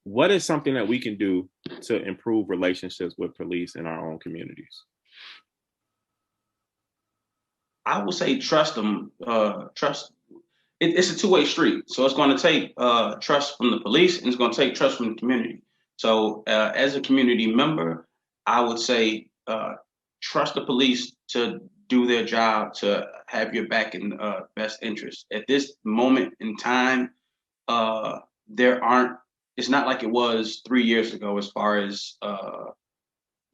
what is something that we can do to improve relationships with police in our own communities? I would say trust them. Trust. It's a two-way street. So it's going to take trust from the police, and it's going to take trust from the community. So as a community member, I would say trust the police to do their job, to have your back in best interest. At this moment in time, there aren't. It's not like it was 3 years ago. As far as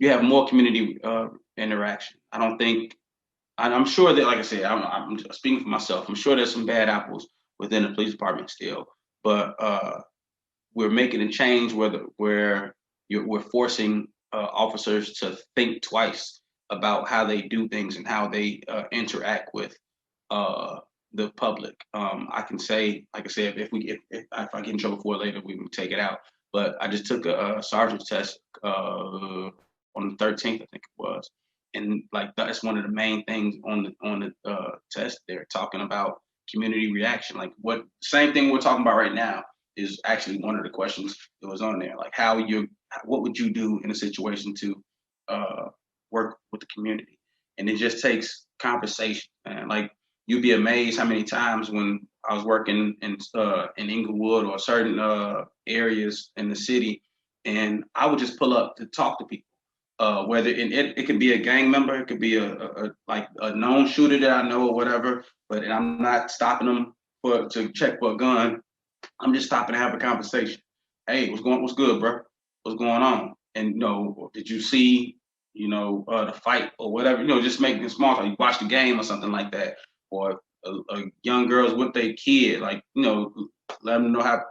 you have more community interaction. I don't think and I'm sure that, like I said, I'm speaking for myself. I'm sure there's some bad apples within the police department still, but we're making a change where we're forcing officers to think twice about how they do things and how they interact with uh, the public. I can say, like I said, if I get in trouble for it later, we can take it out. But I just took a sergeant's test on the 13th, I think it was, and like that's one of the main things on the test. They're talking about community reaction, like what same thing we're talking about right now is actually one of the questions that was on there. Like what would you do in a situation to work with the community? And it just takes conversation. And like you'd be amazed how many times when I was working in Inglewood or certain areas in the city, and I would just pull up to talk to people. Whether it could be a gang member, it could be like a known shooter that I know or whatever, but I'm not stopping them to check for a gun. I'm just stopping to have a conversation. Hey, what's good, bro? What's going on? And did you see, the fight or whatever? Just making small talk. You watch the game or something like that, or a young girls with their kid, like let them know how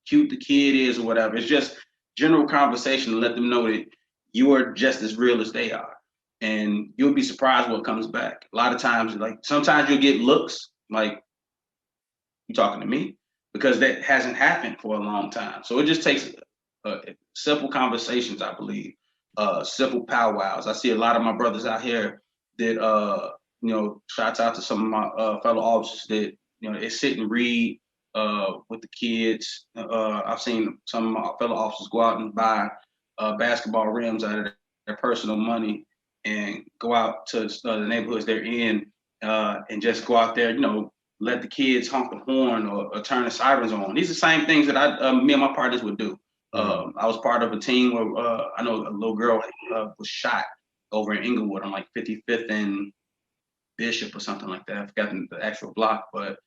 cute the kid is or whatever. It's just general conversation to let them know that you are just as real as they are, and you'll be surprised what comes back. A lot of times, like sometimes you'll get looks like you talking to me because that hasn't happened for a long time. So it just takes simple conversations, I believe, simple powwows. I see a lot of my brothers out here that, shouts out to some of my fellow officers that, they sit and read with the kids. I've seen some of my fellow officers go out and buy basketball rims out of their personal money and go out to the neighborhoods they're in and just go out there, let the kids honk the horn or turn the sirens on. These are the same things that me and my partners would do. I was part of a team where I know a little girl was shot over in Inglewood on like 55th and Bishop or something like that. I forgot the actual block, but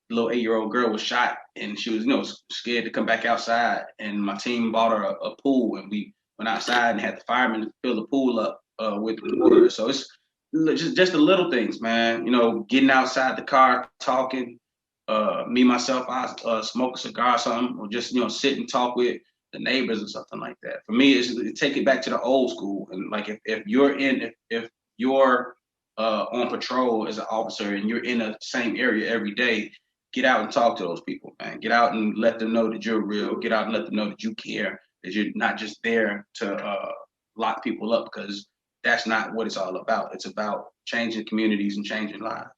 the little 8-year-old girl was shot and she was, scared to come back outside. And my team bought her a pool and we went outside and had the firemen fill the pool up with water. So it's just the little things, man. Getting outside the car, talking. Me myself, I smoke a cigar or something, or just sit and talk with the neighbors or something like that. For me, it's take it back to the old school. And like if you're on patrol as an officer and you're in the same area every day, get out and talk to those people, man. Get out and let them know that you're real. Get out and let them know that you care. That you're not just there to lock people up, because that's not what it's all about. It's about changing communities and changing lives.